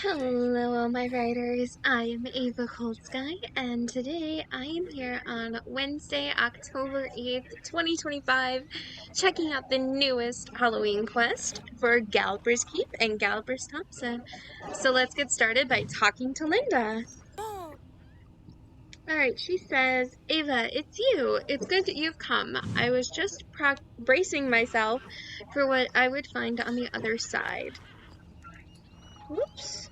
Hello, all my writers. I am Ava Cold Sky, and today I am here on Wednesday, October 8th, 2025, checking out the newest Halloween quest for Galloper's Keep and Galloper Thompson. So let's get started by talking to Linda. Alright, she says, Ava, it's you. It's good that you've come. I was just bracing myself for what I would find on the other side. Whoops.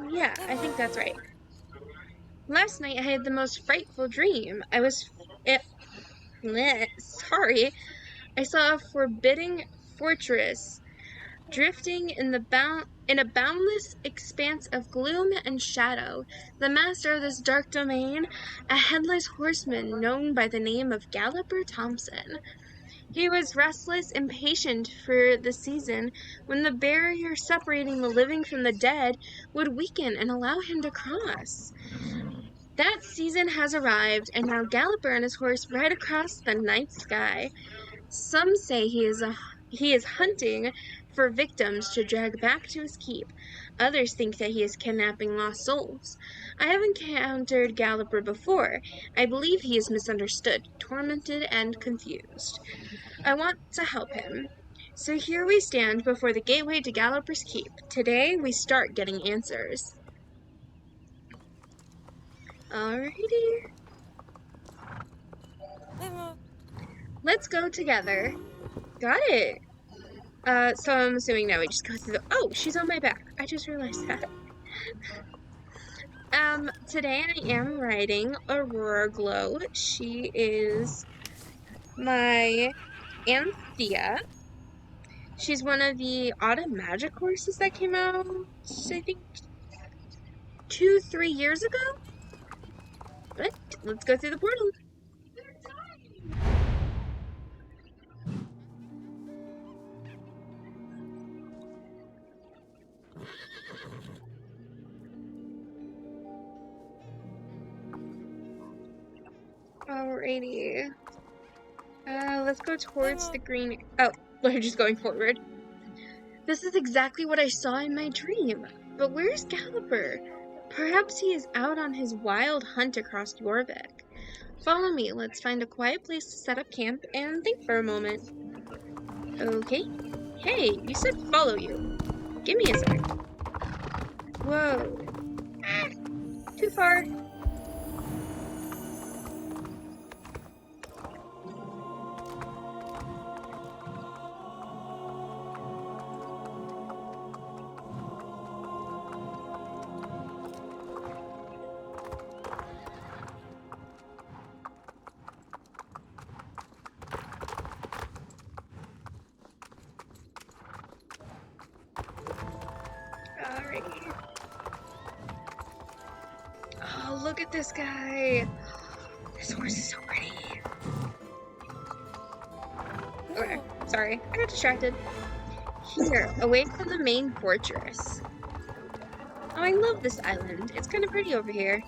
Yeah, I think that's right. Last night I had the most frightful dream. Sorry. I saw a forbidding fortress drifting in a boundless expanse of gloom and shadow. The master of this dark domain, a headless horseman known by the name of Galloper Thompson. He was restless, impatient for the season when the barrier separating the living from the dead would weaken and allow him to cross. That season has arrived, and now Galloper and his horse ride across the night sky. Some say he is hunting for victims to drag back to his keep. Others think that he is kidnapping lost souls. I have encountered Galloper before. I believe he is misunderstood, tormented, and confused. I want to help him. So here we stand before the gateway to Galloper's Keep. Today we start getting answers. Alrighty. Let's go together. Got it. So I'm assuming now we just go through the... Oh, she's on my back. I just realized that. Today I am riding Aurora Glow. She is my Anthea. She's one of the autumn magic horses that came out, I think, 2-3 years ago? But let's go through the portal. Alrighty. Let's go towards the green... Oh, we're just going forward. This is exactly what I saw in my dream. But where's Galloper? Perhaps he is out on his wild hunt across Jorvik. Follow me. Let's find a quiet place to set up camp and think for a moment. Okay. Hey, you said follow you. Give me a sec. Whoa. Ah, too far. Alright. Oh, look at this guy. This horse is so pretty. Okay, sorry. I got distracted. Here, away from the main fortress. Oh, I love this island. It's kind of pretty over here.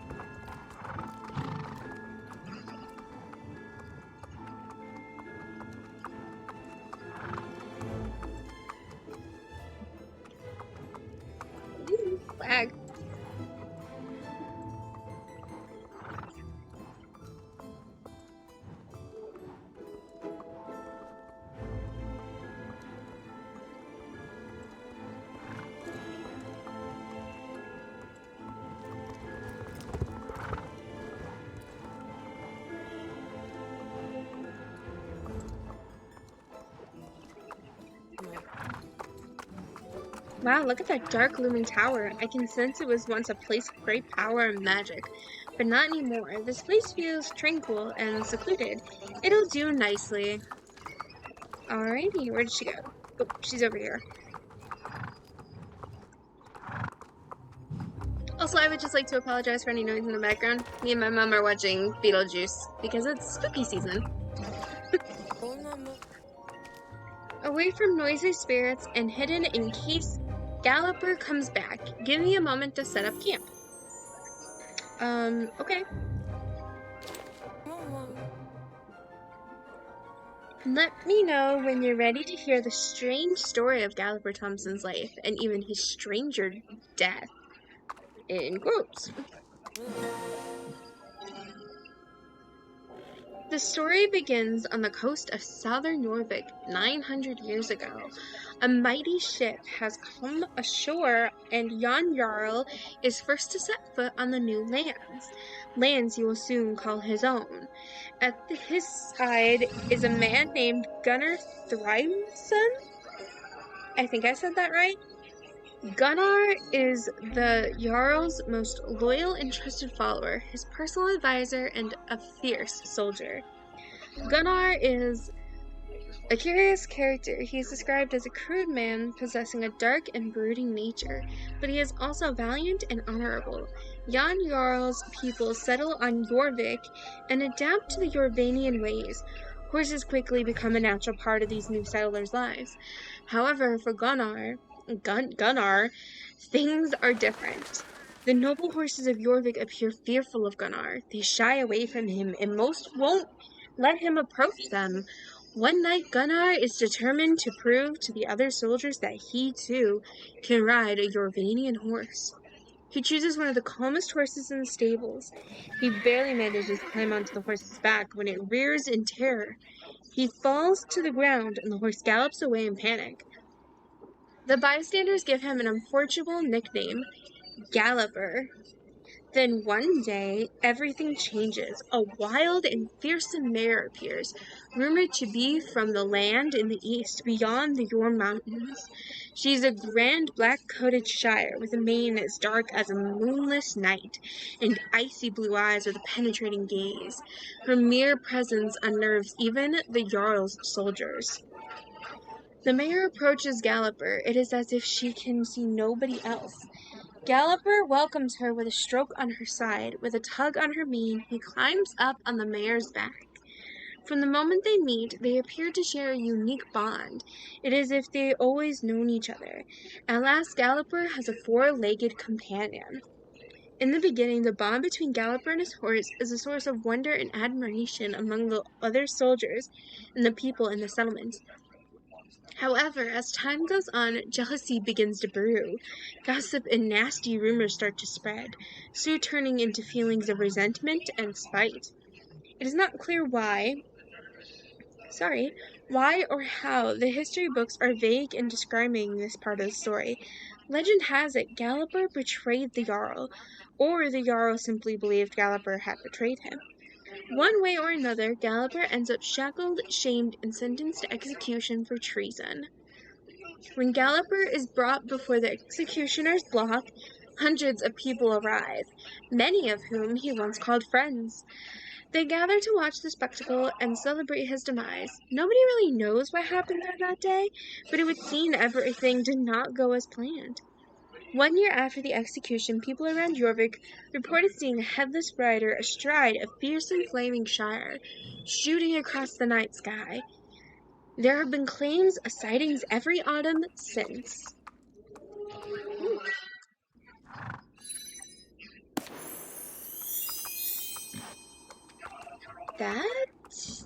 Ooh, flag. Wow, look at that dark looming tower. I can sense it was once a place of great power and magic, but not anymore. This place feels tranquil and secluded. It'll do nicely. Alrighty, where did she go? Oh, she's over here. Also, I would just like to apologize for any noise in the background. Me and my mom are watching Beetlejuice because it's spooky season. Away from noisy spirits and hidden in case Galloper comes back. Give me a moment to set up camp. Okay. Let me know when you're ready to hear the strange story of Galloper Thompson's life and even his stranger death. In quotes. The story begins on the coast of southern Norvik 900 years ago. A mighty ship has come ashore, and Jan Jarl is first to set foot on the new lands he will soon call his own. At his side is a man named Gunnar Thrimson. I think I said that right. Gunnar is the Jarl's most loyal and trusted follower, his personal advisor, and a fierce soldier. Gunnar is a curious character. He is described as a crude man possessing a dark and brooding nature, but he is also valiant and honorable. Jan Jarl's people settle on Jorvik and adapt to the Jorvanian ways. Horses quickly become a natural part of these new settlers' lives. However, for Gunnar, things are different. The noble horses of Jorvik appear fearful of Gunnar. They shy away from him, and most won't let him approach them. One night, Gunnar is determined to prove to the other soldiers that he, too, can ride a Jorvanian horse. He chooses one of the calmest horses in the stables. He barely manages to climb onto the horse's back when it rears in terror. He falls to the ground, and the horse gallops away in panic. The bystanders give him an unfortunate nickname, Galloper. Then one day, everything changes. A wild and fearsome mare appears, rumored to be from the land in the east, beyond the Yorm Mountains. She's a grand black-coated shire, with a mane as dark as a moonless night, and icy blue eyes with a penetrating gaze. Her mere presence unnerves even the Jarl's soldiers. The mare approaches Galloper. It is as if she can see nobody else. Galloper welcomes her with a stroke on her side. With a tug on her mane, he climbs up on the mare's back. From the moment they meet, they appear to share a unique bond. It is as if they always known each other. At last, Galloper has a four-legged companion. In the beginning, the bond between Galloper and his horse is a source of wonder and admiration among the other soldiers and the people in the settlement. However, as time goes on, jealousy begins to brew. Gossip and nasty rumors start to spread, soon turning into feelings of resentment and spite. It is not clear why or how. The history books are vague in describing this part of the story. Legend has it Galloper betrayed the Jarl, or the Jarl simply believed Galloper had betrayed him. One way or another, Galloper ends up shackled, shamed, and sentenced to execution for treason. When Galloper is brought before the executioner's block, hundreds of people arrive, many of whom he once called friends. They gather to watch the spectacle and celebrate his demise. Nobody really knows what happened there that day, but it would seem everything did not go as planned. 1 year after the execution, people around Jorvik reported seeing a headless rider astride a fearsome flaming shire, shooting across the night sky. There have been claims of sightings every autumn since. That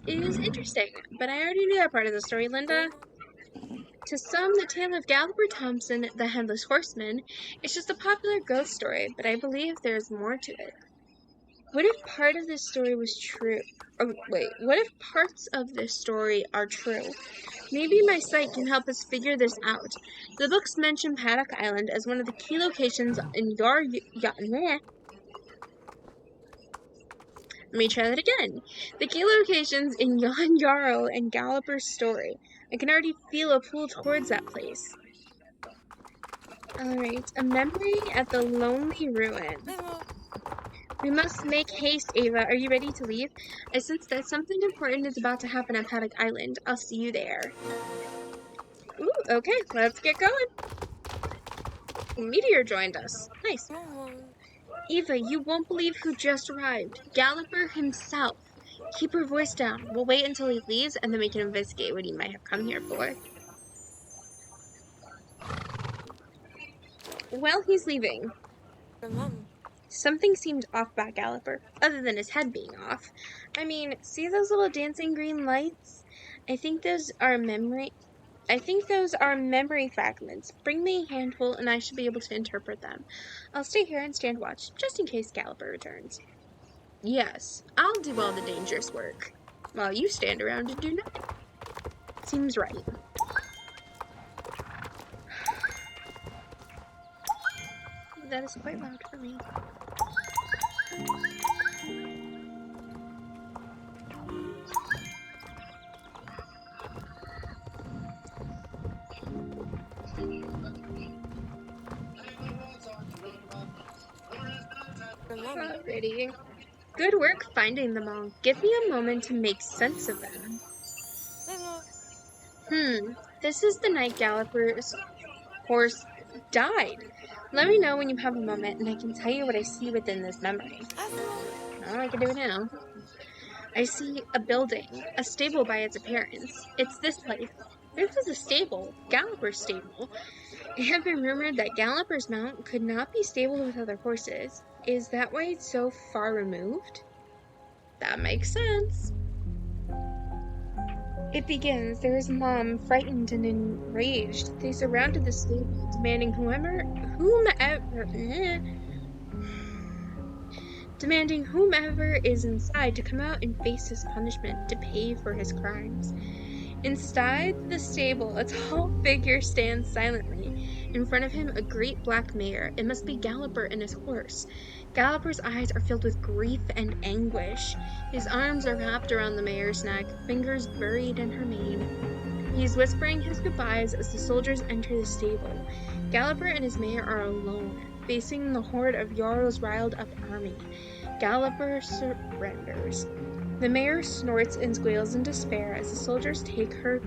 is interesting, but I already knew that part of the story, Linda. To some, the tale of Galloper Thompson, the Headless Horseman, is just a popular ghost story, but I believe there is more to it. What if part of this story was true? What if parts of this story are true? Maybe my site can help us figure this out. The books mention Paddock Island as one of the key locations in Let me try that again. The key locations in Jan Jarl and Galloper's story. I can already feel a pull towards that place. Alright, a memory at the lonely ruin. We must make haste, Ava. Are you ready to leave? I sense that something important is about to happen at Paddock Island. I'll see you there. Ooh, okay, let's get going. Meteor joined us. Nice. Eva, you won't believe who just arrived. Galloper himself. Keep her voice down. We'll wait until he leaves, and then we can investigate what he might have come here for. Well, he's leaving. Something seemed off about Galloper, other than his head being off. I mean, see those little dancing green lights? I think those are memory fragments. Bring me a handful and I should be able to interpret them. I'll stay here and stand watch, just in case Galloper returns. Yes, I'll do all the dangerous work, while you stand around and do nothing. Seems right. That is quite loud for me. Alrighty. Good work finding them all. Give me a moment to make sense of them. This is the night Galloper's horse died. Let me know when you have a moment and I can tell you what I see within this memory. Oh, I can do it now. I see a building, a stable by its appearance. It's this place. This is a stable, Galloper's stable. It had been rumored that Galloper's mount could not be stable with other horses. Is that why it's so far removed? That makes sense. It begins. There is a mom, frightened and enraged. They surrounded the stable, demanding whomever is inside to come out and face his punishment, to pay for his crimes. Inside the stable, a tall figure stands silently. In front of him, a great black mare. It must be Galloper and his horse. Galloper's eyes are filled with grief and anguish. His arms are wrapped around the mare's neck, fingers buried in her mane. He is whispering his goodbyes as the soldiers enter the stable. Galloper and his mare are alone, facing the horde of Jarl's riled-up army. Galloper surrenders. The mare snorts and squeals in despair as the soldiers take her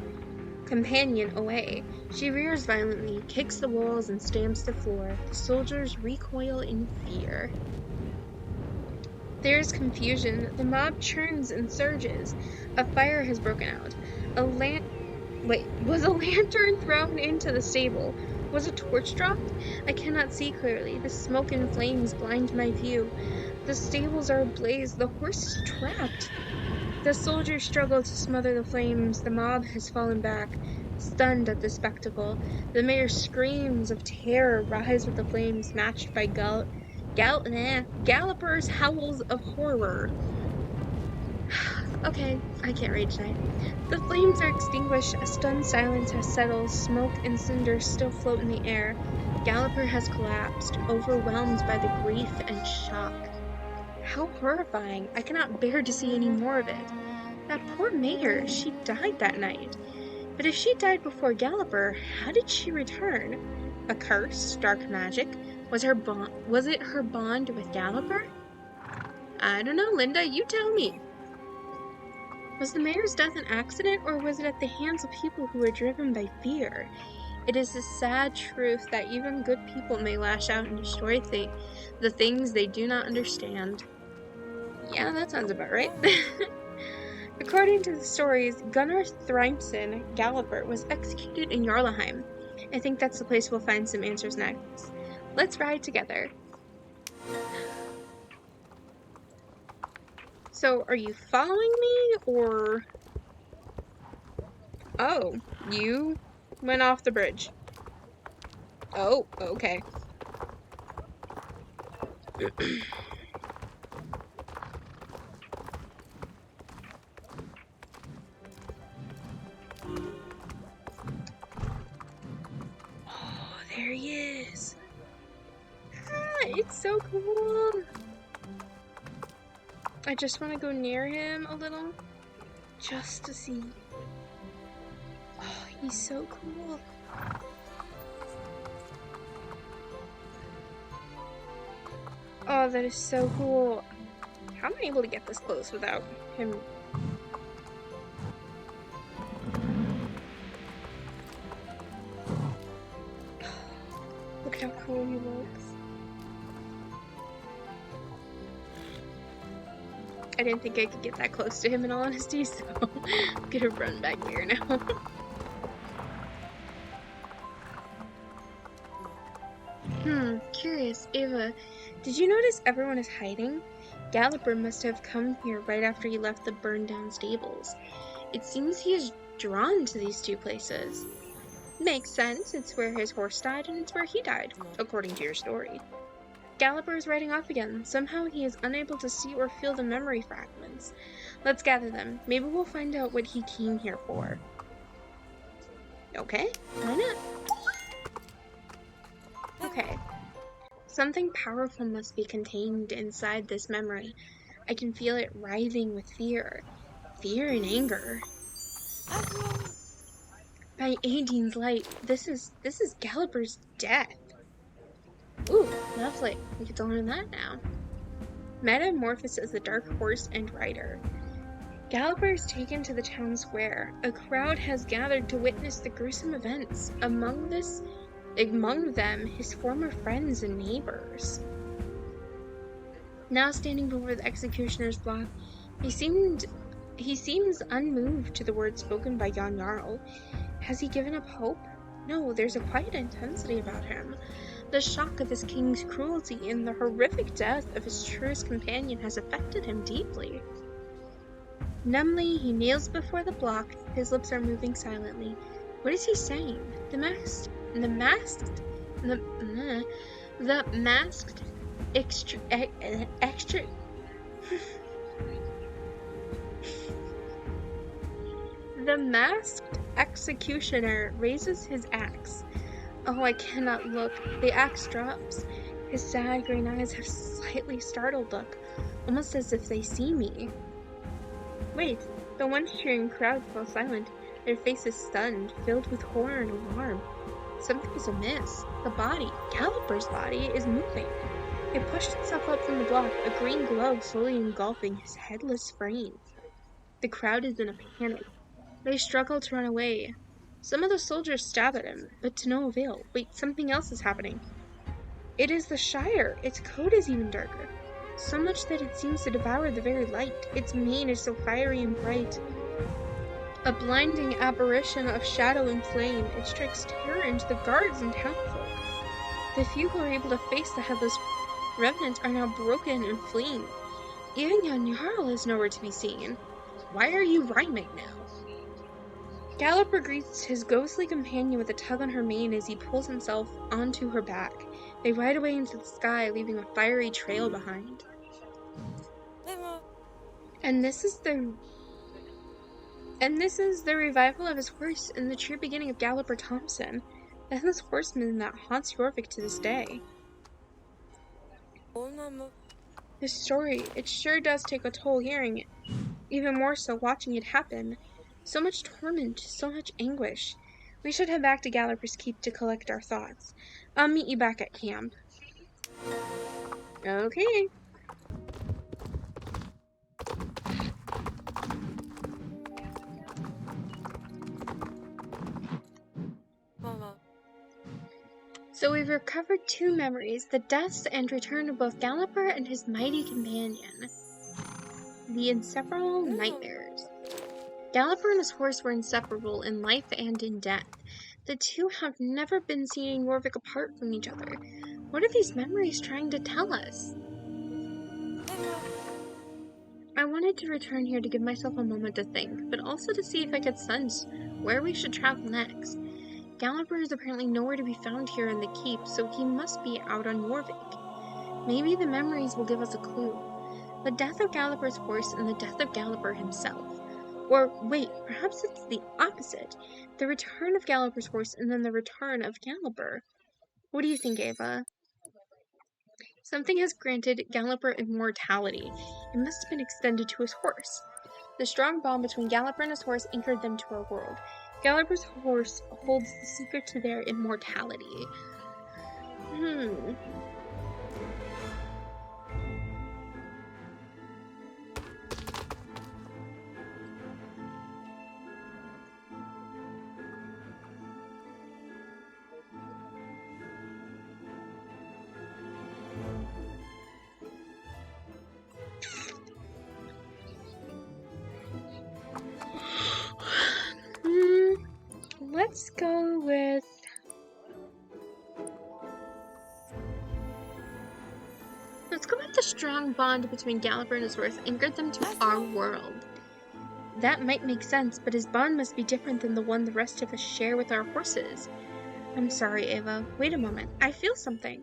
companion away. She rears violently, kicks the walls, and stamps the floor. The soldiers recoil in fear. There is confusion. The mob churns and surges. A fire has broken out. Was a lantern thrown into the stable? Was a torch dropped? I cannot see clearly. The smoke and flames blind my view. The stables are ablaze. The horse is trapped. The soldiers struggle to smother the flames. The mob has fallen back, stunned at the spectacle. The mare's screams of terror rise with the flames, matched by Galloper's howls of horror. Okay, I can't read tonight. The flames are extinguished. A stunned silence has settled. Smoke and cinders still float in the air. Galloper has collapsed, overwhelmed by the grief and shock. How horrifying. I cannot bear to see any more of it. That poor mare, she died that night. But if she died before Galloper, how did she return? A curse? Dark magic? Was it her bond with Galloper? I don't know, Linda, you tell me. Was the mare's death an accident, or was it at the hands of people who were driven by fear? It is a sad truth that even good people may lash out and destroy the things they do not understand. Yeah, that sounds about right. According to the stories, Gunnar Thrimson Galloper was executed in Jarlheim. I think that's the place we'll find some answers next. Let's ride together. So, are you following me, or... Oh, you went off the bridge. Oh, okay. Oh, there he is. Ah, it's so cool. I just want to go near him a little, just to see. Oh, he's so cool. Oh, that is so cool. How am I able to get this close without him? Look at how cool he looks. I didn't think I could get that close to him in all honesty, so I'm gonna run back here now. Curious. Ava, did you notice everyone is hiding? Galloper must have come here right after he left the burned down stables. It seems he is drawn to these two places. Makes sense, it's where his horse died and it's where he died, according to your story. Galloper is riding off again. Somehow he is unable to see or feel the memory fragments. Let's gather them. Maybe we'll find out what he came here for. Okay, why not? Okay. Something powerful must be contained inside this memory. I can feel it writhing with fear. Fear and anger. By Aidine's light, this is Galloper's death. Ooh, lovely. We get to learn that now. Metamorphosis as the dark horse and rider. Galloper is taken to the town square. A crowd has gathered to witness the gruesome events. Among them, his former friends and neighbors. Now standing before the executioner's block, he seems unmoved to the words spoken by Jan Jarl. Has he given up hope? No, there's a quiet intensity about him. The shock of his king's cruelty and the horrific death of his truest companion has affected him deeply. Numbly, he kneels before the block. His lips are moving silently. What is he saying? The masked The masked executioner raises his axe. Oh, I cannot look. The axe drops. His sad green eyes have slightly startled look, almost as if they see me. Wait, the once cheering crowd fell silent, their faces stunned, filled with horror and alarm. Something is amiss. The body, Galloper's body, is moving. It pushed itself up from the block, a green glow slowly engulfing his headless frame. The crowd is in a panic. They struggle to run away. Some of the soldiers stab at him, but to no avail. Wait, something else is happening. It is the Shire. Its coat is even darker. So much that it seems to devour the very light. Its mane is so fiery and bright. A blinding apparition of shadow and flame. It strikes terror into the guards and townfolk. The few who are able to face the headless remnant are now broken and fleeing. Even Jan Jarl is nowhere to be seen. Why are you rhyming now? Galloper greets his ghostly companion with a tug on her mane as he pulls himself onto her back. They ride away into the sky, leaving a fiery trail behind. And this is the revival of his horse and the true beginning of Galloper Thompson, the headless horseman that haunts Jorvik to this day. His story, it sure does take a toll hearing it, even more so watching it happen. So much torment, so much anguish. We should head back to Galloper's Keep to collect our thoughts. I'll meet you back at camp. Okay. So we've recovered 2 memories, the deaths and return of both Galloper and his mighty companion. The inseparable nightmares. Galloper and his horse were inseparable in life and in death. The two have never been seen in Jorvik apart from each other. What are these memories trying to tell us? I wanted to return here to give myself a moment to think, but also to see if I could sense where we should travel next. Galloper is apparently nowhere to be found here in the keep, so he must be out on Jorvik. Maybe the memories will give us a clue. The death of Galloper's horse and the death of Galloper himself. Or wait, perhaps it's the opposite. The return of Galloper's horse and then the return of Galloper. What do you think, Ava? Something has granted Galloper immortality. It must have been extended to his horse. The strong bond between Galloper and his horse anchored them to our world. Galloper's horse holds the secret to their immortality. Let's go with... Let's go with the strong bond between Galloper and his horse anchored them to our world. That might make sense, but his bond must be different than the one the rest of us share with our horses. I'm sorry, Ava. Wait a moment. I feel something.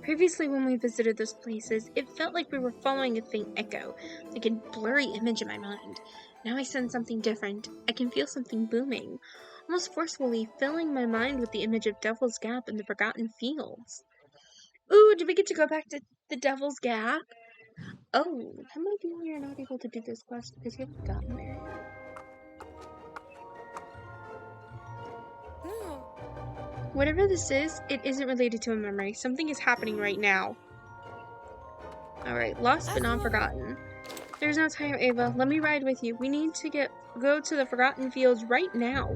Previously, when we visited those places, it felt like we were following a faint echo, like a blurry image in my mind. Now I sense something different. I can feel something booming, almost forcefully filling my mind with the image of Devil's Gap and the Forgotten Fields. Ooh, did we get to go back to the Devil's Gap? Oh, that might be why you're not able to do this quest, because you haven't gotten there yet. Whatever this is, it isn't related to a memory. Something is happening right now. Alright, lost but not forgotten. There's no time, Ava. Let me ride with you. We need to go to the Forgotten Fields right now.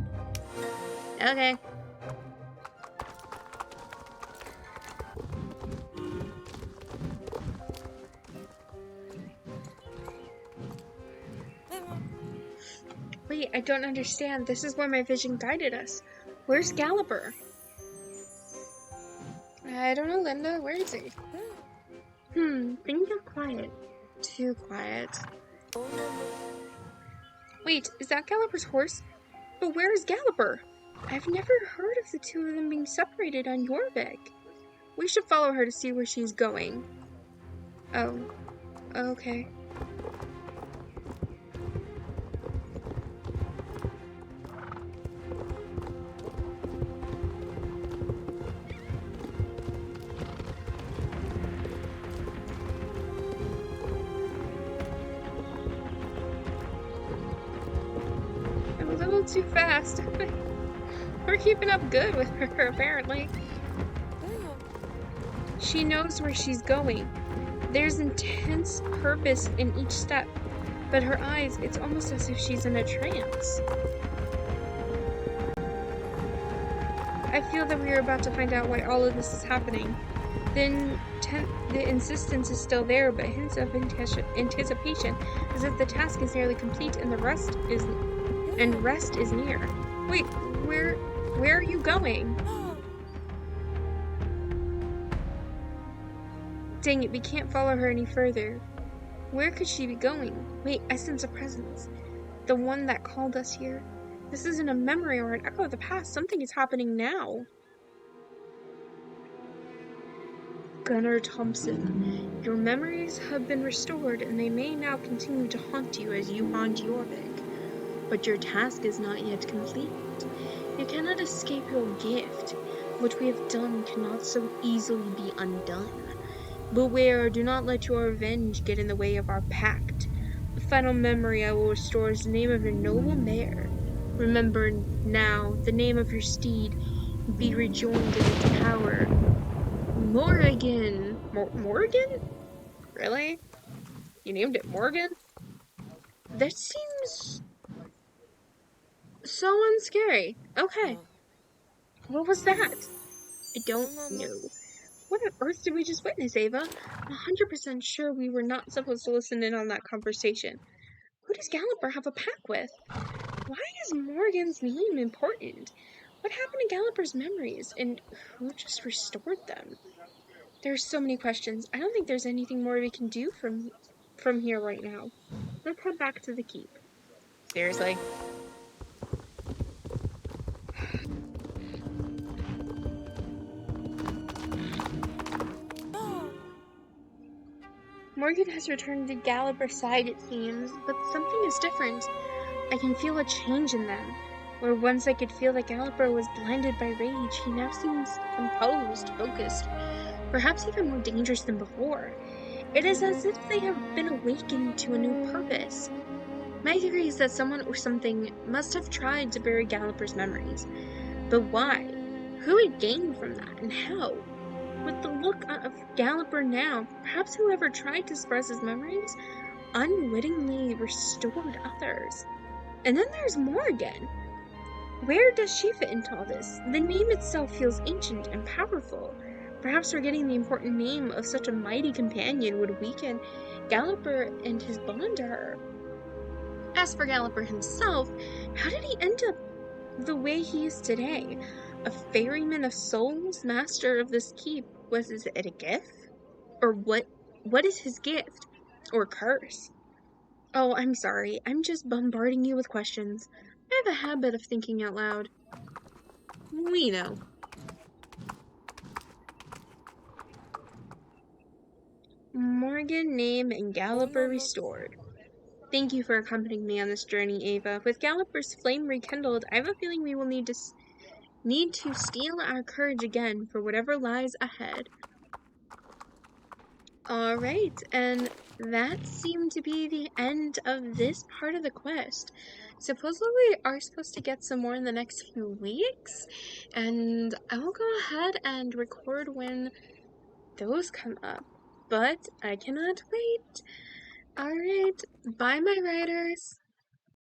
Okay. Wait, I don't understand. This is where my vision guided us. Where's Galloper? I don't know, Linda. Where is he? Things are quiet. Too quiet. Wait, is that Galloper's horse? But where is Galloper? I've never heard of the two of them being separated on Jorvik. We should follow her to see where she's going. Oh. Okay. I'm a little too fast. We're keeping up good with her, apparently. She knows where she's going. There's intense purpose in each step, but her eyes, it's almost as if she's in a trance. I feel that we are about to find out why all of this is happening. The insistence is still there, but hints of anticipation, as if the task is nearly complete and rest is near. Wait, where are you going? Dang it, we can't follow her any further. Where could she be going? Wait, I sense a presence. The one that called us here. This isn't a memory or an echo of the past. Something is happening now. Galloper Thompson, your memories have been restored, and they may now continue to haunt you as you haunt Jorvik. But your task is not yet complete. You cannot escape your gift. What we have done cannot so easily be undone. Beware, do not let your revenge get in the way of our pact. The final memory I will restore is the name of your noble mare. Remember now the name of your steed. Be rejoined in its power. Morrigan. Morgan? Really? You named it Morgan? That seems so unscary. Okay. What was that? I don't know. What on earth did we just witness, Ava? I'm 100% sure we were not supposed to listen in on that conversation. Who does Galloper have a pact with? Why is Morgan's name important? What happened to Galloper's memories, and who just restored them? There's so many questions. I don't think there's anything more we can do from here right now. Let's head back to the keep. Seriously? Morgan has returned to Galloper's side, it seems, but something is different. I can feel a change in them. Where once I could feel that Galloper was blinded by rage, he now seems composed, focused, perhaps even more dangerous than before. It is as if they have been awakened to a new purpose. My theory is that someone or something must have tried to bury Galloper's memories. But why? Who had gained from that, and how? With the look of Galloper now, perhaps whoever tried to suppress his memories unwittingly restored others. And then there's Morgan. Where does she fit into all this? The name itself feels ancient and powerful. Perhaps forgetting the important name of such a mighty companion would weaken Galloper and his bond to her. As for Galloper himself, how did he end up the way he is today? A ferryman of souls, master of this keep. Was it a gift? Or what is his gift? Or curse? Oh, I'm sorry. I'm just bombarding you with questions. I have a habit of thinking out loud. We know. Morgan, name, and Galloper restored. Thank you for accompanying me on this journey, Ava. With Galloper's flame rekindled, I have a feeling we will need to steel our courage again for whatever lies ahead. All right, and that seemed to be the end of this part of the quest. Supposedly we are supposed to get some more in the next few weeks, and I will go ahead and record when those come up. But I cannot wait. All right, bye, my writers.